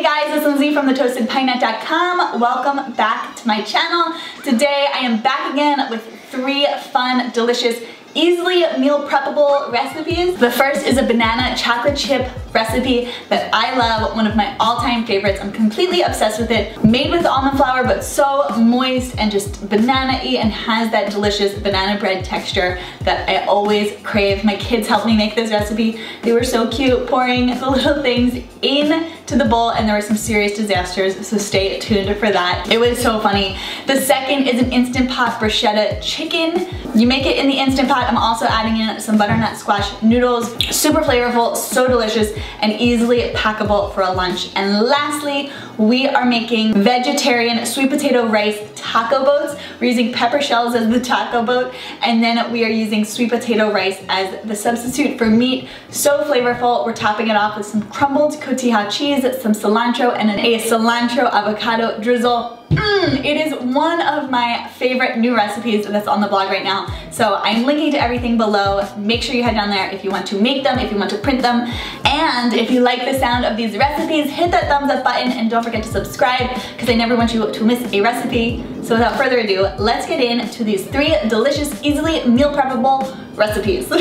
Hey guys, it's Lindsay from thetoastedpineNut.com. Welcome back to my channel. Today I am back again with 3 fun, delicious, easily meal preppable recipes. The first is a banana chocolate chip recipe that I love, one of my all-time favorites. I'm completely obsessed with it. Made with almond flour, but so moist and just banana-y and has that delicious banana bread texture that I always crave. My kids helped me make this recipe. They were so cute, pouring the little things into the bowl, and there were some serious disasters, so stay tuned for that. It was so funny. The second is an Instant Pot bruschetta chicken. You make it in the Instant Pot. I'm also adding in some butternut squash noodles. Super flavorful, so delicious, and easily packable for a lunch. And lastly, we are making vegetarian sweet potato rice taco boats. We're using pepper shells as the taco boat, and then we are using sweet potato rice as the substitute for meat. So flavorful. We're topping it off with some crumbled cotija cheese, some cilantro, and a cilantro avocado drizzle. It is one of my favorite new recipes that's on the blog right now. So I'm linking to everything below. Make sure you head down there if you want to make them, if you want to print them. And if you like the sound of these recipes, hit that thumbs up button and don't forget to subscribe because I never want you to miss a recipe. So without further ado, let's get into these 3 delicious, easily meal preppable recipes.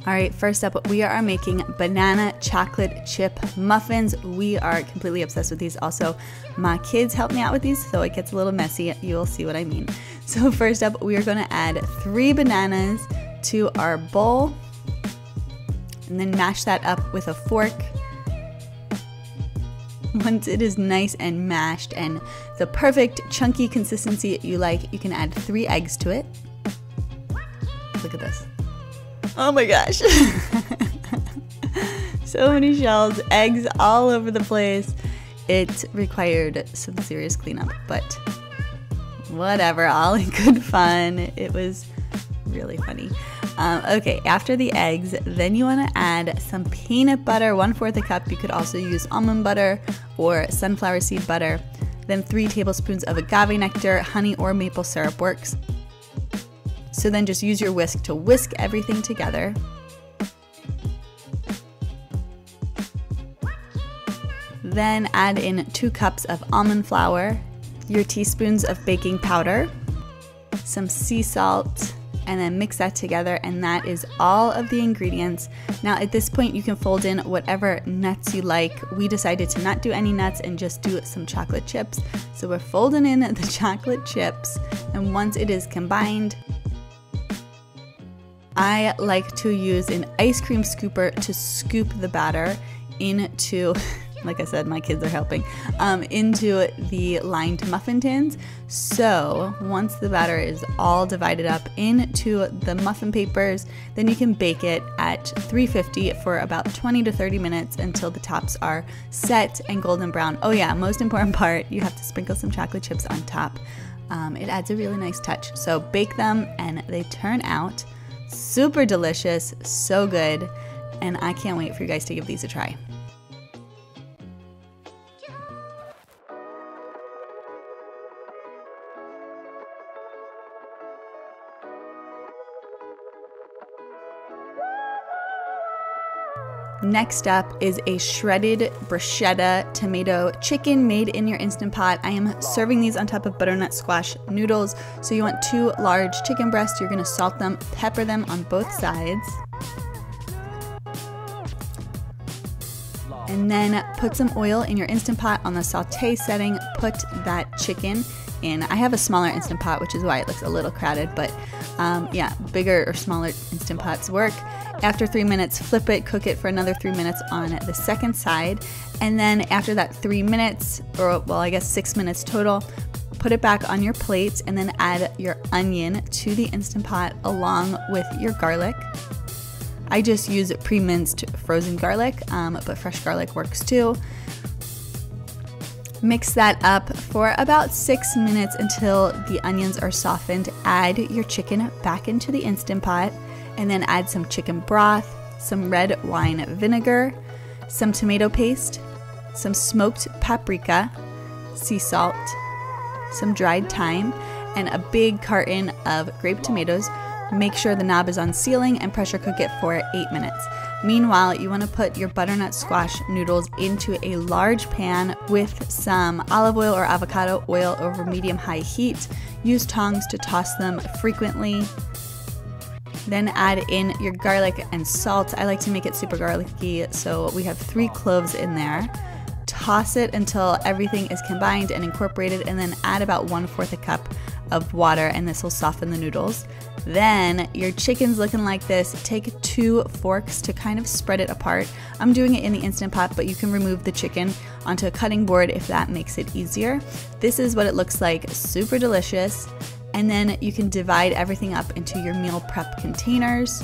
All right, first up, we are making banana chocolate chip muffins. We are completely obsessed with these. Also, my kids help me out with these, so it gets a little messy. You'll see what I mean. So first up, we are gonna add 3 bananas to our bowl and then mash that up with a fork. Once it is nice and mashed and the perfect chunky consistency you like, you can add 3 eggs to it. Look at this. Oh my gosh. So many shells, eggs all over the place. It required some serious cleanup, but whatever, all in good fun. It was really funny. Okay, after the eggs, then you want to add some peanut butter, 1/4 a cup. You could also use almond butter or sunflower seed butter. Then 3 tablespoons of agave nectar, honey or maple syrup works. So then just use your whisk to whisk everything together. Then add in 2 cups of almond flour, your teaspoons of baking powder, some sea salt, and then mix that together, and that is all of the ingredients. Now at this point you can fold in whatever nuts you like. We decided to not do any nuts and just do some chocolate chips. So we're folding in the chocolate chips, and once it is combined, I like to use an ice cream scooper to scoop the batter into, like I said, my kids are helping, into the lined muffin tins. So once the batter is all divided up into the muffin papers, then you can bake it at 350 for about 20 to 30 minutes until the tops are set and golden brown. Oh yeah, most important part, you have to sprinkle some chocolate chips on top. It adds a really nice touch. So bake them and they turn out super delicious, so good, and I can't wait for you guys to give these a try. Next up is a shredded bruschetta tomato chicken made in your Instant Pot. I am serving these on top of butternut squash noodles. So you want 2 large chicken breasts. You're gonna salt them, pepper them on both sides. And then put some oil in your Instant Pot on the saute setting. Put that chicken in. I have a smaller Instant Pot, which is why it looks a little crowded, but yeah, bigger or smaller Instant Pots work. After 3 minutes, flip it, cook it for another 3 minutes on the second side. And then after that 3 minutes, or well, I guess 6 minutes total, put it back on your plate and then add your onion to the Instant Pot along with your garlic. I just use pre-minced frozen garlic, but fresh garlic works too. Mix that up for about 6 minutes until the onions are softened. Add your chicken back into the Instant Pot and then add some chicken broth, some red wine vinegar, some tomato paste, some smoked paprika, sea salt, some dried thyme, and a big carton of grape tomatoes. Make sure the knob is on sealing and pressure cook it for 8 minutes. Meanwhile, you want to put your butternut squash noodles into a large pan with some olive oil or avocado oil over medium-high heat. Use tongs to toss them frequently. Then add in your garlic and salt. I like to make it super garlicky, so we have 3 cloves in there. Toss it until everything is combined and incorporated, and then add about 1/4 a cup of water, and this will soften the noodles. Then your chicken's looking like this. Take 2 forks to kind of spread it apart. I'm doing it in the Instant Pot, but you can remove the chicken onto a cutting board if that makes it easier. This is what it looks like, super delicious. And then you can divide everything up into your meal prep containers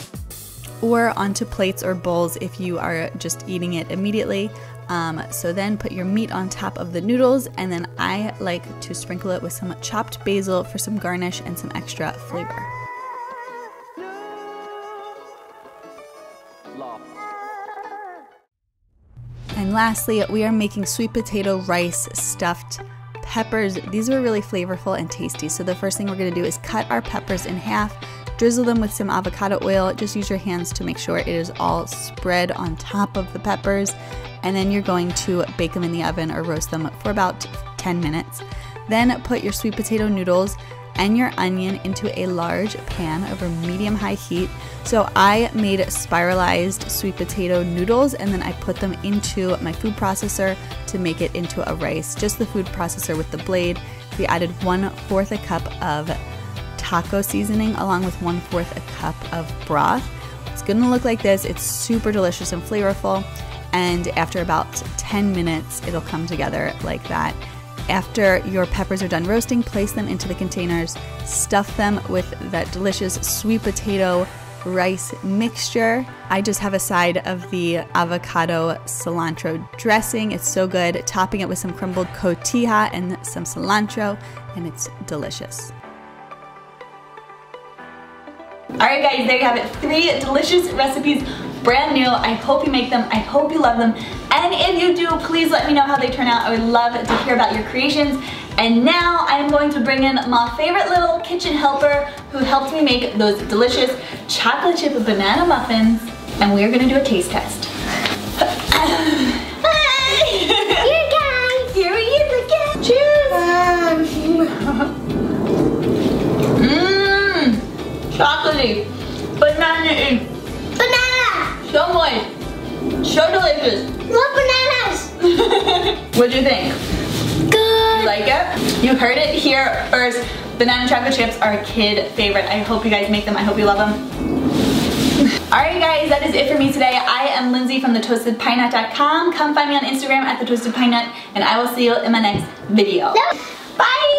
or onto plates or bowls if you are just eating it immediately. So then put your meat on top of the noodles, and then I like to sprinkle it with some chopped basil for some garnish and some extra flavor. And lastly, we are making sweet potato rice stuffed peppers. These are really flavorful and tasty. So the first thing we're going to do is cut our peppers in half, drizzle them with some avocado oil. Just use your hands to make sure it is all spread on top of the peppers. And then you're going to bake them in the oven or roast them for about 10 minutes. Then put your sweet potato noodles and your onion into a large pan over medium-high heat. So I made spiralized sweet potato noodles, and then I put them into my food processor to make it into a rice. Just the food processor with the blade. We added 1/4 a cup of taco seasoning along with 1/4 a cup of broth. It's gonna look like this. It's super delicious and flavorful. And after about 10 minutes, it'll come together like that. After your peppers are done roasting, place them into the containers, stuff them with that delicious sweet potato rice mixture. I just have a side of the avocado cilantro dressing. It's so good. Topping it with some crumbled cotija and some cilantro, and it's delicious. Alright guys, there you have it. 3 delicious recipes, brand new. I hope you make them. I hope you love them. And if you do, please let me know how they turn out. I would love to hear about your creations. And now I am going to bring in my favorite little kitchen helper who helped me make those delicious chocolate chip banana muffins. And we are going to do a taste test. Hi! Here guys! Here he is again. Cheers! Chocolatey, banana-y. Banana! So moist, so delicious. Love bananas! What'd you think? Good. You like it? You heard it here first. Banana chocolate chips are a kid favorite. I hope you guys make them. I hope you love them. Alright guys, that is it for me today. I am Lindsay from thetoastedpinenut.com. Come find me on Instagram at thetoastedpinenut, and I will see you in my next video. Bye!